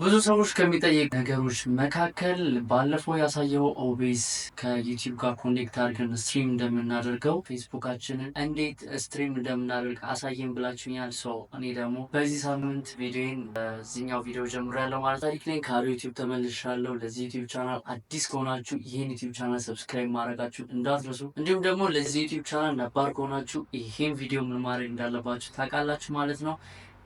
ብዙ ሰዎች ከሚጠይቅ ነገሮች መካከል ባለፈው ያሳየው ኦቤስ ከዩቲዩብ ጋር ኮኔክት አድርገን ስትሪም እንደምናደርገው ፌስቡካችንን እንዴት ስትሪም እንደምናደርግ አሳየን ብላችሁኛል። እኔ ደግሞ በዚህ ሳምንት ቪዲዮን በዚህኛው ቪዲዮ ጀምሬያለሁ ማለት ታሪክ ነኝ። ካሉ ዩቲዩብ ተመልሻለሁ። ለዚህ ዩቲዩብ ቻናል አዲስ ከሆናችሁ ይህን ዩቲዩብ ቻናል ሰብስክራይብ ማድረጋችሁ እንዳትረሱ፣ እንዲሁም ደግሞ ለዚህ ዩቲዩብ ቻናል ነባር ከሆናችሁ ይህን ቪዲዮ ምን ማድረግ እንዳለባችሁ ታውቃላችሁ ማለት ነው።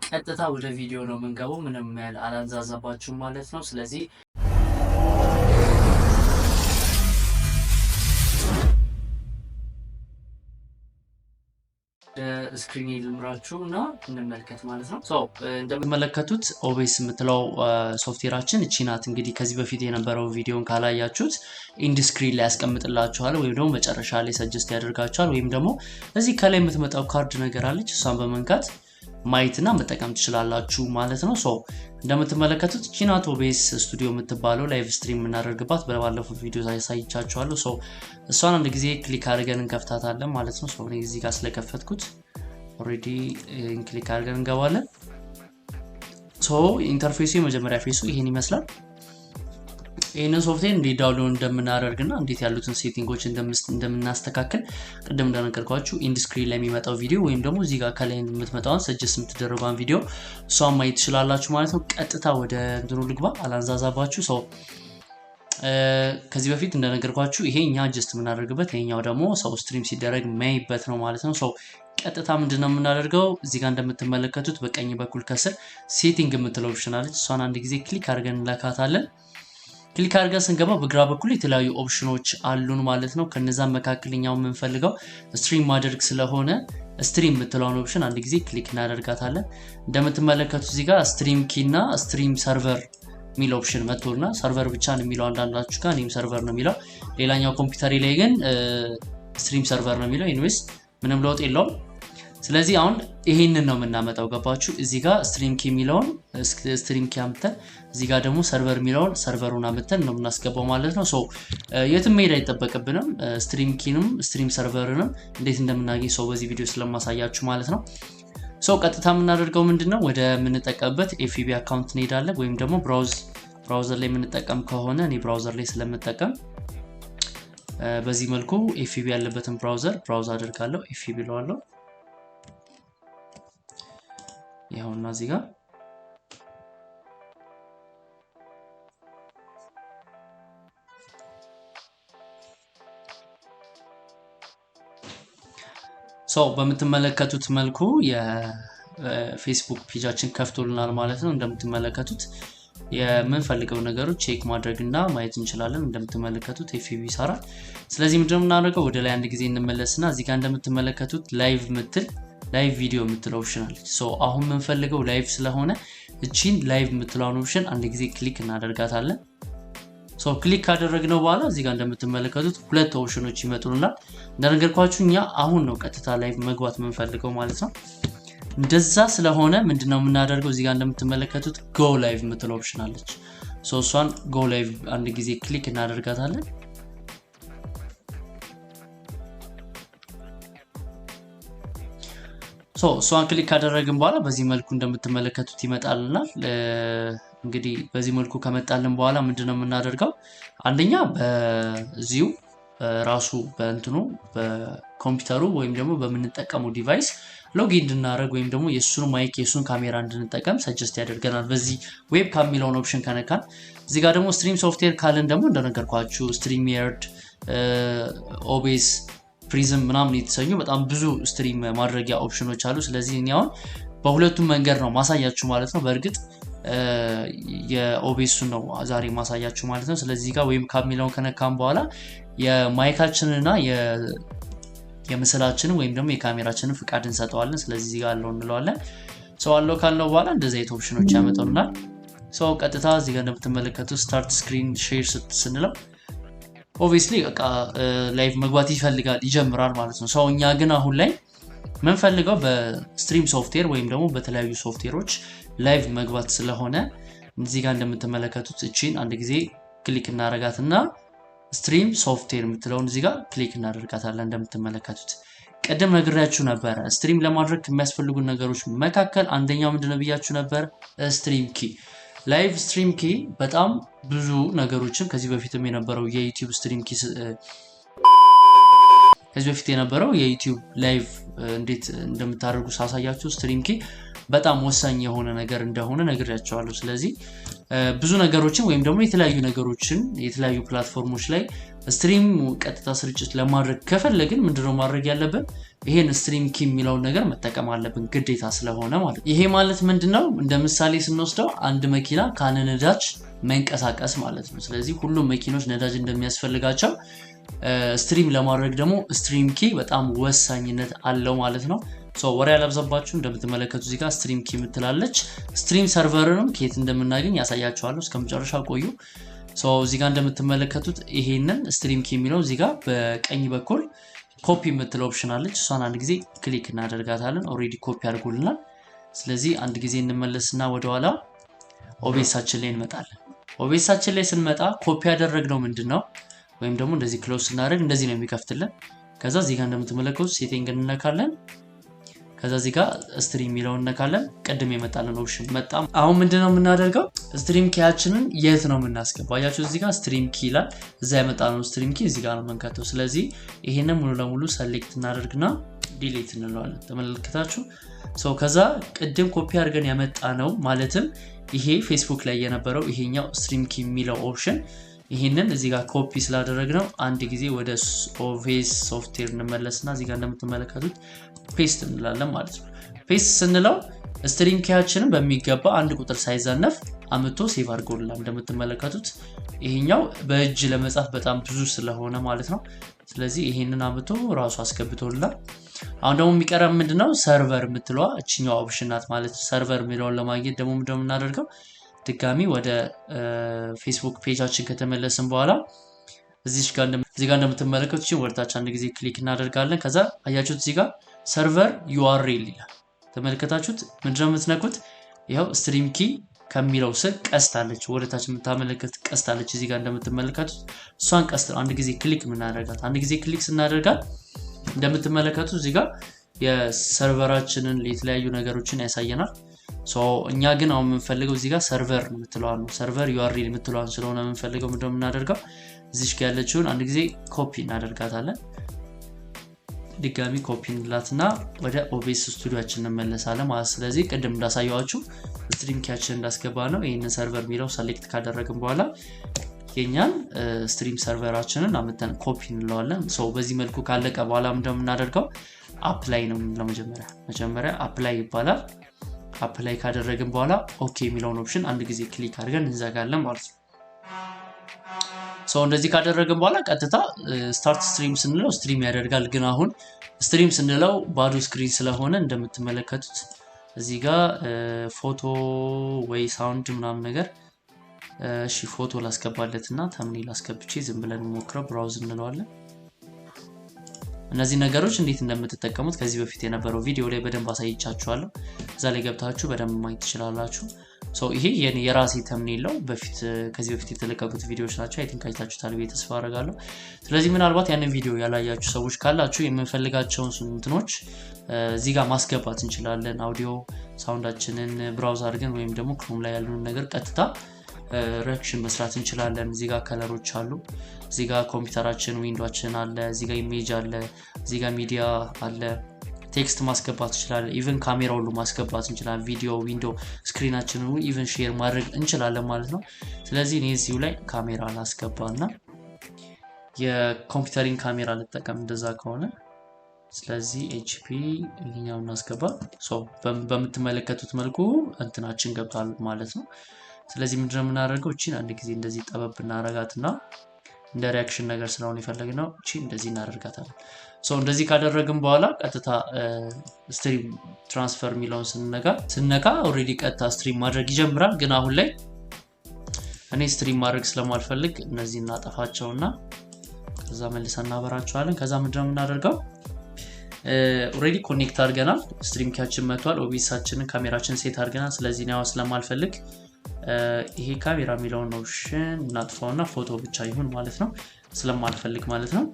ቀጥታ ወደ ቪዲዮ ነው የምንገባው። ምንም ያህል አላንዛዛባችሁም ማለት ነው። ስለዚህ ስክሪን ልምራችሁ እና እንመልከት ማለት ነው። እንደምትመለከቱት ኦቤስ የምትለው ሶፍትዌራችን እቺ ናት። እንግዲህ ከዚህ በፊት የነበረው ቪዲዮን ካላያችሁት ኢንድ ስክሪን ላይ ያስቀምጥላችኋል፣ ወይም ደግሞ መጨረሻ ላይ ሰጀስት ያደርጋችኋል፣ ወይም ደግሞ እዚህ ከላይ የምትመጣው ካርድ ነገር አለች፣ እሷን በመንካት ማየትና መጠቀም ትችላላችሁ ማለት ነው። እንደምትመለከቱት ቺናት ኦቤስ ስቱዲዮ የምትባለው ላይቭ ስትሪም የምናደርግባት በባለፉት ቪዲዮ ያሳይቻችኋለሁ። እሷን አንድ ጊዜ ክሊክ አድርገን እንከፍታታለን ማለት ነው። እኔ እዚህ ጋር ስለከፈትኩት ኦሬዲ ክሊክ አድርገን እንገባለን። ኢንተርፌሱ የመጀመሪያ ፌሱ ይሄን ይመስላል። ይህንን ሶፍትዌር እንዴት ዳውንሎድ እንደምናደርግና እንዴት ያሉትን ሴቲንጎች እንደምናስተካክል ቅድም እንደነገርኳችሁ ኢንድ ስክሪን ላይ የሚመጣው ቪዲዮ ወይም ደግሞ እዚህ ጋር ከላይ የምትመጣውን ሰጀስት የምትደረገውን ቪዲዮ እሷን ማየት ትችላላችሁ ማለት ነው። ቀጥታ ወደ እንትኑ ልግባ፣ አላንዛዛባችሁ። ከዚህ በፊት እንደነገርኳችሁ ይሄ እኛ ጀስት የምናደርግበት፣ ይሄኛው ደግሞ ሰው ስትሪም ሲደረግ ማይበት ነው ማለት ነው። ቀጥታ ምንድነው የምናደርገው? እዚህ ጋር እንደምትመለከቱት በቀኝ በኩል ከስር ሴቲንግ የምትለው ኦፕሽን አለች። እሷን አንድ ጊዜ ክሊክ አድርገን እንላካታለን። ክሊክ አድርገን ስንገባ በግራ በኩል የተለያዩ ኦፕሽኖች አሉን ማለት ነው። ከነዛም መካከለኛው የምንፈልገው ስትሪም ማድረግ ስለሆነ ስትሪም የምትለውን ኦፕሽን አንድ ጊዜ ክሊክ እናደርጋታለን። እንደምትመለከቱት እዚህ ጋር ስትሪም ኪ እና ስትሪም ሰርቨር የሚል ኦፕሽን መጥቶና ሰርቨር ብቻ ነው የሚለው አንዳንዳችሁ ጋር፣ እኔም ሰርቨር ነው የሚለው። ሌላኛው ኮምፒውተሪ ላይ ግን ስትሪም ሰርቨር ነው የሚለው። ኢንዌስ ምንም ለውጥ የለውም። ስለዚህ አሁን ይሄንን ነው የምናመጣው። ገባችሁ? እዚህ ጋር ስትሪም ኪ የሚለውን ስትሪም ኪ አምጥተን እዚህ ጋር ደግሞ ሰርቨር የሚለውን ሰርቨሩን አምጥተን ነው የምናስገባው ማለት ነው። የትም መሄድ አይጠበቅብንም። ስትሪም ኪንም ስትሪም ሰርቨርንም እንዴት እንደምናገኝ በዚህ ቪዲዮ ስለማሳያችሁ ማለት ነው። ቀጥታ የምናደርገው ምንድነው? ወደ የምንጠቀምበት ኤፍቢ አካውንት እንሄዳለን፣ ወይም ደግሞ ብራውዘር ላይ የምንጠቀም ከሆነ እኔ ብራውዘር ላይ ስለምጠቀም በዚህ መልኩ ኤፍቢ ያለበትን ብራውዝ አደርጋለሁ። ኤፍቢ ብለዋለሁ። ይኸውና እዚህ ጋር በምትመለከቱት መልኩ የፌስቡክ ፔጃችን ከፍቶልናል ማለት ነው። እንደምትመለከቱት የምንፈልገው ነገሮች ቼክ ማድረግና ማየት እንችላለን። እንደምትመለከቱት ኤፍቢ ይሰራል። ስለዚህ ምንድነው የምናደርገው? ወደ ላይ አንድ ጊዜ እንመለስና እዚህ ጋር እንደምትመለከቱት ላይቭ ቪዲዮ የምትለው ኦፕሽን አለች። አሁን የምንፈልገው ላይቭ ስለሆነ እቺን ላይቭ የምትለውን ኦፕሽን አንድ ጊዜ ክሊክ እናደርጋታለን። ክሊክ ካደረግነው በኋላ እዚህ ጋር እንደምትመለከቱት ሁለት ኦፕሽኖች ይመጡልናል። እንደነገርኳችሁ እኛ አሁን ነው ቀጥታ ላይቭ መግባት የምንፈልገው ማለት ነው። እንደዛ ስለሆነ ምንድነው የምናደርገው? እዚህ ጋር እንደምትመለከቱት ጎ ላይቭ የምትለው ኦፕሽን አለች። እሷን ጎ ላይቭ አንድ ጊዜ ክሊክ እናደርጋታለን። እሷን ክሊክ ካደረግን በኋላ በዚህ መልኩ እንደምትመለከቱት ይመጣልናል። እንግዲህ በዚህ መልኩ ከመጣልን በኋላ ምንድነው የምናደርገው? አንደኛ በዚሁ ራሱ በእንትኑ በኮምፒውተሩ ወይም ደግሞ በምንጠቀመው ዲቫይስ ሎጊን እንድናደርግ ወይም ደግሞ የሱን ማይክ የሱን ካሜራ እንድንጠቀም ሰጀስት ያደርገናል። በዚህ ዌብ ካሚለውን ኦፕሽን ከነካን እዚህ ጋር ደግሞ ስትሪም ሶፍትዌር ካለን ደግሞ እንደነገርኳችሁ ስትሪም ያርድ፣ ኦቤስ፣ ፕሪዝም ምናምን የተሰኙ በጣም ብዙ ስትሪም ማድረጊያ ኦፕሽኖች አሉ። ስለዚህ እኔ አሁን በሁለቱም መንገድ ነው ማሳያችሁ ማለት ነው። በእርግጥ የኦቤሱን ነው ዛሬ ማሳያችሁ ማለት ነው። ስለዚህ ጋር ወይም ካሚለውን ከነካም በኋላ የማይካችንና የምስላችንን ወይም ደግሞ የካሜራችንን ፍቃድ እንሰጠዋለን። ስለዚህ እዚህ ጋር አለው እንለዋለን። አለው ካልነው በኋላ እንደዚህ አይነት ኦፕሽኖች ያመጣልናል። ቀጥታ እዚህ ጋር እንደምትመለከቱት ስታርት ስክሪን ሼር ስንለው ኦብቪስሊ በቃ ላይቭ መግባት ይጀምራል ማለት ነው። እኛ ግን አሁን ላይ ምንፈልገው በስትሪም ሶፍትዌር ወይም ደግሞ በተለያዩ ሶፍትዌሮች ላይቭ መግባት ስለሆነ እዚህ ጋር እንደምትመለከቱት እቺን አንድ ጊዜ ክሊክ እናደርጋትና ስትሪም ሶፍትዌር የምትለውን እዚህ ጋር ክሊክ እናደርጋታለን። እንደምትመለከቱት ቀደም ነግሬያችሁ ነበር ስትሪም ለማድረግ የሚያስፈልጉ ነገሮች መካከል አንደኛው ምንድነው ብያችሁ ነበር? ስትሪም ኪ ላይቭ ስትሪም ኪ በጣም ብዙ ነገሮችን ከዚህ በፊትም የነበረው የዩቲዩብ ስትሪም ኪ ከዚህ በፊት የነበረው የዩቲዩብ ላይቭ እንዴት እንደምታደርጉ ሳሳያችሁ ስትሪም ኪ በጣም ወሳኝ የሆነ ነገር እንደሆነ ነግሬያቸዋለሁ። ስለዚህ ብዙ ነገሮችን ወይም ደግሞ የተለያዩ ነገሮችን የተለያዩ ፕላትፎርሞች ላይ ስትሪም ቀጥታ ስርጭት ለማድረግ ከፈለግን ምንድነው ማድረግ ያለብን? ይሄን ስትሪም ኪ የሚለውን ነገር መጠቀም አለብን ግዴታ ስለሆነ ማለት ነው። ይሄ ማለት ምንድነው? እንደ ምሳሌ ስንወስደው አንድ መኪና ካለ ነዳጅ መንቀሳቀስ ማለት ነው። ስለዚህ ሁሉም መኪኖች ነዳጅ እንደሚያስፈልጋቸው ስትሪም ለማድረግ ደግሞ ስትሪም ኪ በጣም ወሳኝነት አለው ማለት ነው። ወሬ ያላብዛባችሁ እንደምትመለከቱት እዚህ ጋር ስትሪም ኪ የምትላለች ስትሪም ሰርቨርንም ከየት እንደምናገኝ ያሳያችኋለሁ። እስከመጨረሻ ቆዩ። እዚህ ጋር እንደምትመለከቱት ይሄንን ስትሪም ኪ የሚለው እዚህ ጋር በቀኝ በኩል ኮፒ የምትለው ኦፕሽን አለች። እሷን አንድ ጊዜ ክሊክ እናደርጋታለን። ኦሬዲ ኮፒ አድርጎልናል። ስለዚህ አንድ ጊዜ እንመለስና ወደኋላ ኦቤሳችን ላይ እንመጣለን። ኦቤሳችን ላይ ስንመጣ ኮፒ ያደረግነው ምንድነው? ወይም ደግሞ እንደዚህ ክሎዝ ስናደርግ እንደዚህ ነው የሚከፍትልን። ከዛ እዚህ ጋር እንደምትመለከቱት ሴቲንግ እንነካለን። ከዛ እዚህ ጋር ስትሪም የሚለውን እንነካለን። ቀድም የመጣልን ኦፕሽን መጣ። አሁን ምንድነው የምናደርገው? ስትሪም ኪያችንን የት ነው የምናስገባው? አያችሁ እዚህ ጋር ስትሪም ኪ ይላል። እዛ የመጣነው ስትሪም ኪ እዚህ ጋር ነው የምንከተው። ስለዚህ ይሄንን ሙሉ ለሙሉ ሰሌክት እናደርግና ዲሊት እንለዋለን። ተመልክታችሁ ከዛ ቅድም ኮፒ አድርገን ያመጣነው ማለትም ይሄ ፌስቡክ ላይ የነበረው ይሄኛው ስትሪም ኪ የሚለው ኦፕሽን ይሄንን እዚህ ጋር ኮፒ ስላደረግነው አንድ ጊዜ ወደ ኦቬስ ሶፍትዌር እንመለስና እዚህ ጋር እንደምትመለከቱት ፔስት እንላለን ማለት ነው። ፔስት ስንለው ስትሪም ኪያችንን በሚገባ አንድ ቁጥር ሳይዛነፍ አምጥቶ ሴቭ አድርጎልናል። እንደምትመለከቱት ይሄኛው በእጅ ለመጻፍ በጣም ብዙ ስለሆነ ማለት ነው። ስለዚህ ይሄንን አምጥቶ ራሱ አስገብቶልናል። አሁን ደግሞ የሚቀረን ምንድነው? ሰርቨር የምትለዋ እቺኛው ኦፕሽን ናት ማለት ነው። ሰርቨር የሚለውን ለማግኘት ደግሞ ምንድነው የምናደርገው? ድጋሚ ወደ ፌስቡክ ፔጃችን ከተመለስን በኋላ እዚህ ጋር እንደምትመለከቱት ወርታች አንድ ጊዜ ክሊክ እናደርጋለን። ከዛ አያችሁት እዚህ ጋር ሰርቨር ዩአርኤል ይላል። ተመልከታችሁት? ምንድነው የምትነኩት? ይሄው ስትሪም ኪ ከሚለው ስር ቀስታለች፣ ወደታች የምታመለከት ቀስታለች። እዚህ ጋር እንደምትመለከቱት እሷን ቀስት አንድ ጊዜ ክሊክ እናደርጋት። አንድ ጊዜ ክሊክ ስናደርጋት እንደምትመለከቱት እዚህ ጋር የሰርቨራችንን የተለያዩ ነገሮችን ያሳየናል። እኛ ግን አሁን የምንፈልገው እዚህ ጋር ሰርቨር የምትለዋን ነው። ሰርቨር ዩአርኤል የምትለዋን ስለሆነ የምንፈልገው ምንድነው የምናደርገው? እዚህ ጋር ያለችውን አንድ ጊዜ ኮፒ እናደርጋታለን። ድጋሚ ኮፒ እንላትና ወደ ኦቤስ ስቱዲዮአችን እንመለሳለን ማለት። ስለዚህ ቅድም እንዳሳየዋችሁ ስትሪም ኪያችን እንዳስገባ ነው። ይሄንን ሰርቨር የሚለው ሰሌክት ካደረግን በኋላ የኛን ስትሪም ሰርቨራችንን አመተን ኮፒ እንለዋለን። በዚህ መልኩ ካለቀ በኋላ ምንድነው የምናደርገው? አፕላይ ነው የምንለው። መጀመሪያ አፕላይ ይባላል። አፕላይ ካደረግን በኋላ ኦኬ የሚለውን ኦፕሽን አንድ ጊዜ ክሊክ አድርገን እንዘጋለን ማለት ነው። እንደዚህ ካደረግን በኋላ ቀጥታ ስታርት ስትሪም ስንለው ስትሪም ያደርጋል። ግን አሁን ስትሪም ስንለው ባዶ ስክሪን ስለሆነ እንደምትመለከቱት እዚህ ጋር ፎቶ ወይ ሳውንድ ምናምን ነገር እሺ ፎቶ ላስገባለትና ተምኔል አስገብቼ ዝም ብለን ሞክረው ብራውዝ እንለዋለን። እነዚህ ነገሮች እንዴት እንደምትጠቀሙት ከዚህ በፊት የነበረው ቪዲዮ ላይ በደንብ አሳይቻችኋለሁ። እዛ ላይ ገብታችሁ በደንብ ማየት ትችላላችሁ። ይሄ የራሴ ተምኔል ነው። ከዚህ በፊት የተለቀቁት ቪዲዮዎች ናቸው። አይ ቲንክ አይታችሁታል ብዬ ተስፋ አደርጋለሁ። ስለዚህ ምናልባት ያንን ቪዲዮ ያላያችሁ ሰዎች ካላችሁ የምንፈልጋቸውን እንትኖች እዚህ ጋር ማስገባት እንችላለን። አውዲዮ ሳውንዳችንን ብራውዝ አድርገን ወይም ደግሞ ክሮም ላይ ያሉን ነገር ቀጥታ ሪአክሽን መስራት እንችላለን። እዚህ ጋር ከለሮች አሉ። እዚህ ጋር ኮምፒውተራችን ዊንዶዋችን አለ። እዚህ ጋር ኢሜጅ አለ። እዚህ ጋር ሚዲያ አለ። ቴክስት ማስገባት እንችላለን። ኢቭን ካሜራ ሁሉ ማስገባት እንችላለን። ቪዲዮ ዊንዶ ስክሪናችንን ኢቭን ሼር ማድረግ እንችላለን ማለት ነው። ስለዚህ እኔ እዚሁ ላይ ካሜራ ላስገባና የኮምፒውተሪን ካሜራ ልጠቀም እንደዛ ከሆነ ስለዚህ HP ይሄኛው እናስገባ። በምትመለከቱት መልኩ እንትናችን ገብቷል ማለት ነው። ስለዚህ ምንድነው የምናደርገው? እቺን አንድ ጊዜ እንደዚህ ጠበብ እናረጋትና እንደ ሪአክሽን ነገር ስለሆነ የፈለግነው እቺን እንደዚህ እናደርጋታለን። እንደዚህ ካደረግን በኋላ ቀጥታ ስትሪም ትራንስፈር የሚለውን ስንነካ ኦሬዲ ቀጥታ ስትሪም ማድረግ ይጀምራል። ግን አሁን ላይ እኔ ስትሪም ማድረግ ስለማልፈልግ እነዚህ እናጠፋቸውና ከዛ መልሰን እናበራቸዋለን። ከዛ ምንድነው የምናደርገው? ኦሬዲ ኮኔክት አድርገናል። ስትሪም ኪያችን መጥቷል። ኦቢሳችንን ካሜራችን ሴት አድርገናል። ስለዚህ ነው ስለማልፈልግ ይሄ ካሜራ የሚለውን ኦፕሽን እናጥፋውና ፎቶ ብቻ ይሁን ማለት ነው፣ ስለማልፈልግ ማለት ነው።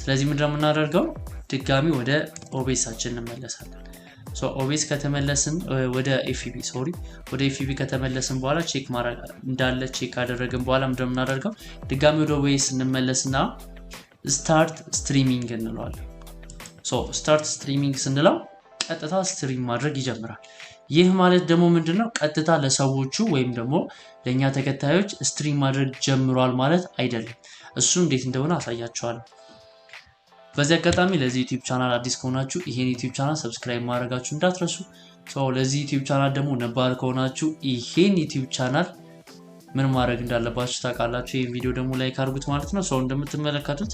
ስለዚህ ምንድነው የምናደርገው? ድጋሚ ወደ ኦቤሳችን እንመለሳለን። ሶ ኦቤስ ከተመለስን ወደ ኤፍቢ ከተመለስን በኋላ ቼክ ማድረግ እንዳለ ቼክ አደረግን በኋላ ምንድነው የምናደርገው ድጋሚ ወደ ኦቤስ እንመለስና ስታርት ስትሪሚንግ እንለዋለን። ሶ ስታርት ስትሪሚንግ ስንለው ቀጥታ ስትሪም ማድረግ ይጀምራል። ይህ ማለት ደግሞ ምንድነው ቀጥታ ለሰዎቹ ወይም ደግሞ ለኛ ተከታዮች ስትሪም ማድረግ ጀምሯል ማለት አይደለም። እሱ እንዴት እንደሆነ አሳያችኋለሁ። በዚህ አጋጣሚ ለዚህ YouTube ቻናል አዲስ ከሆናችሁ ይሄን YouTube ቻናል ሰብስክራይብ ማድረጋችሁ እንዳትረሱ። ለዚህ YouTube ቻናል ደግሞ ነባር ከሆናችሁ ይሄን YouTube ቻናል ምን ማድረግ እንዳለባችሁ ታውቃላችሁ። ይሄን ቪዲዮ ደግሞ ላይክ አድርጉት ማለት ነው። እንደምትመለከቱት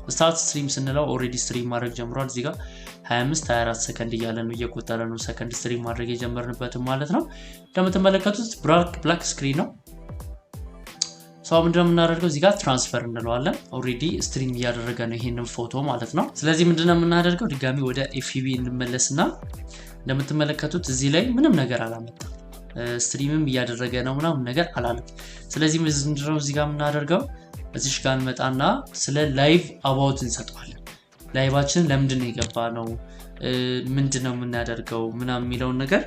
ስታርት ስትሪም ስንለው ኦሬዲ ስትሪም ማድረግ ጀምሯል። እዚህ ጋር 25-24 ሰከንድ እያለ ነው እየቆጠረ ነው ሰከንድ ስትሪም ማድረግ የጀመርንበት ማለት ነው። እንደምትመለከቱት ብላክ ስክሪን ነው። ምንድነው የምናደርገው እዚህ ጋር ትራንስፈር እንለዋለን። ኦሬዲ ስትሪም እያደረገ ነው ይሄንን ፎቶ ማለት ነው። ስለዚህ ምንድነው የምናደርገው ድጋሚ ወደ ኤፍቢ እንመለስና እንደምትመለከቱት እዚህ ላይ ምንም ነገር አላመጣም። ስትሪምም እያደረገ ነው ምናምን ነገር አላለም። ስለዚህ ምንድነው እዚህ ጋር የምናደርገው እዚህ ጋር እንመጣና ስለ ላይቭ አባውት እንሰጠዋለን። ላይቫችን ለምንድን ነው የገባ ነው ምንድነው የምናደርገው ምናምን የሚለውን ነገር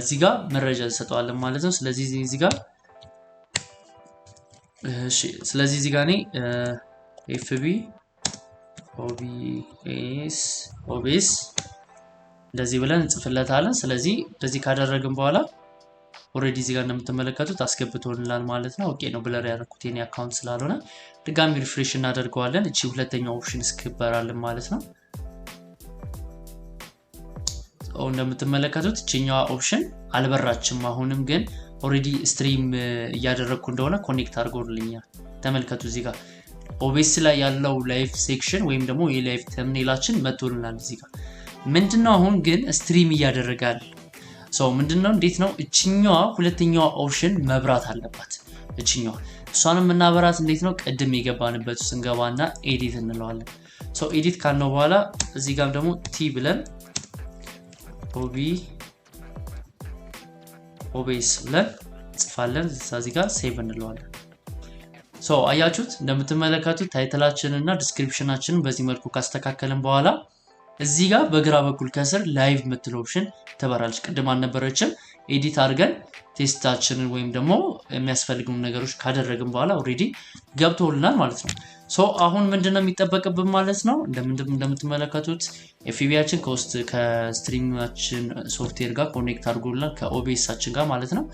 እዚህ ጋር መረጃ እንሰጠዋለን ማለት ነው። ስለዚህ እዚህ ጋር ስለዚህ እዚህ ጋር እኔ ኤፍቢ ኦቤስ እንደዚህ ብለን እንጽፍለታለን። ስለዚህ እንደዚህ ካደረግን በኋላ ኦሬዲ እዚህ ጋር እንደምትመለከቱት አስገብቶልናል ማለት ነው። ኦኬ ነው ብለር ያደረኩት የኔ አካውንት ስላልሆነ ድጋሚ ሪፍሬሽ እናደርገዋለን። እቺ ሁለተኛው ኦፕሽን እስክበራልን ማለት ነው። እንደምትመለከቱት እቺኛዋ ኦፕሽን አልበራችም። አሁንም ግን ኦሬዲ ስትሪም እያደረግኩ እንደሆነ ኮኔክት አድርጎልኛል። ተመልከቱ እዚህ ጋር ኦቤስ ላይ ያለው ላይቭ ሴክሽን ወይም ደግሞ የላይቭ ተምኔላችን መጥቶልናል። እዚህ ጋር ምንድነው አሁን ግን ስትሪም እያደረጋል። ምንድነው እንዴት ነው እቺኛዋ ሁለተኛዋ ኦፕሽን መብራት አለባት። እሷንም እናበራት እንዴት ነው ቅድም የገባንበት ስንገባና ኤዲት እንለዋለን። ኤዲት ካልነው በኋላ እዚህ ጋር ደግሞ ቲ ብለን ኦቤስ ብለን ጽፋለን። እዚህ ጋር ሴቭ እንለዋለን። አያችሁት እንደምትመለከቱት ታይትላችንን እና ዲስክሪፕሽናችንን በዚህ መልኩ ካስተካከልን በኋላ እዚህ ጋር በግራ በኩል ከስር ላይቭ የምትል ኦፕሽን ትበራለች። ቅድም አልነበረችም። ኤዲት አድርገን ቴስታችንን ወይም ደግሞ የሚያስፈልጉን ነገሮች ካደረግን በኋላ ኦሬዲ ገብቶልናል ማለት ነው። አሁን ምንድነው የሚጠበቅብን ማለት ነው እንደምትመለከቱት ኤፍቢያችን ከስትሪማችን ሶፍትዌር ጋር ኮኔክት አድርጎልናል ከኦቤሳችን ጋር ማለት ነው።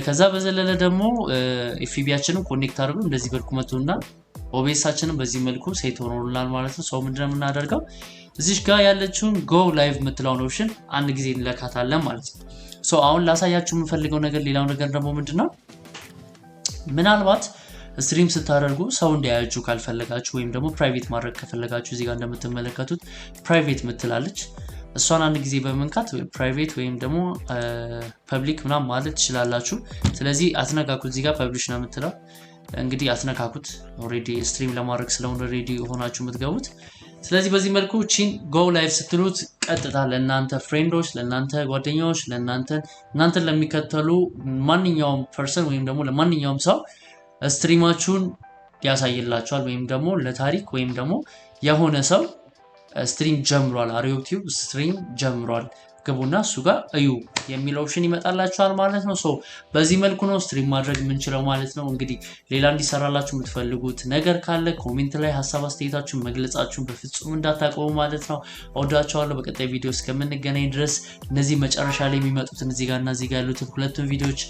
ከዛ በዘለለ ደግሞ ኤፍቢያችንን ኮኔክት አድርጎ እንደዚህ በልኩ መጥቶና ኦቤሳችንን በዚህ መልኩ ሴት ሆኖልናል ማለት ነው። ምንድነው የምናደርገው እዚህ ጋር ያለችውን ጎ ላይቭ የምትለውን ኦፕሽን አንድ ጊዜ እንለካታለን ማለት ነው። አሁን ላሳያችሁ የምፈልገው ነገር ሌላው ነገር ደግሞ ምንድነው ምናልባት ስትሪም ስታደርጉ ሰው እንዲያያችሁ ካልፈለጋችሁ ወይም ደግሞ ፕራይቬት ማድረግ ከፈለጋችሁ እዚህ ጋር እንደምትመለከቱት ፕራይቬት ምትላለች። እሷን አንድ ጊዜ በመንካት ፕራይቬት ወይም ደግሞ ፐብሊክ ምናምን ማለት ትችላላችሁ። ስለዚህ አትነካኩት። እዚህ ጋር ፐብሊሽ ነው የምትለው እንግዲህ አትነካኩት። ኦሬዲ ስትሪም ለማድረግ ስለሆነ ሬዲ ሆናችሁ የምትገቡት። ስለዚህ በዚህ መልኩ ቺን ጎ ላይቭ ስትሉት ቀጥታ ለእናንተ ፍሬንዶች፣ ለእናንተ ጓደኛዎች፣ እናንተን ለሚከተሉ ማንኛውም ፐርሰን ወይም ደግሞ ለማንኛውም ሰው ስትሪማችሁን ያሳይላችኋል። ወይም ደግሞ ለታሪክ ወይም ደግሞ የሆነ ሰው ስትሪም ጀምሯል፣ አሪዮ ቲዩብ ስትሪም ጀምሯል ግቡና እሱ ጋር እዩ የሚል ኦፕሽን ይመጣላችኋል ማለት ነው። በዚህ መልኩ ነው ስትሪም ማድረግ የምንችለው ማለት ነው። እንግዲህ ሌላ እንዲሰራላችሁ የምትፈልጉት ነገር ካለ ኮሜንት ላይ ሀሳብ አስተያየታችሁን መግለጻችሁን በፍጹም እንዳታቆሙ ማለት ነው። እወዳችኋለሁ። በቀጣይ ቪዲዮ እስከምንገናኝ ድረስ እነዚህ መጨረሻ ላይ የሚመጡትን እዚህ ጋር እና እዚህ ጋር ያሉትን ሁለቱን ቪዲዮዎች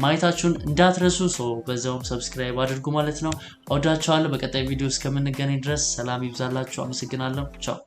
ማየታችሁን እንዳትረሱ። በዛውም ሰብስክራይብ አድርጉ ማለት ነው። እወዳችኋለሁ። በቀጣይ ቪዲዮ እስከምንገናኝ ድረስ ሰላም ይብዛላችሁ። አመሰግናለሁ። ቻው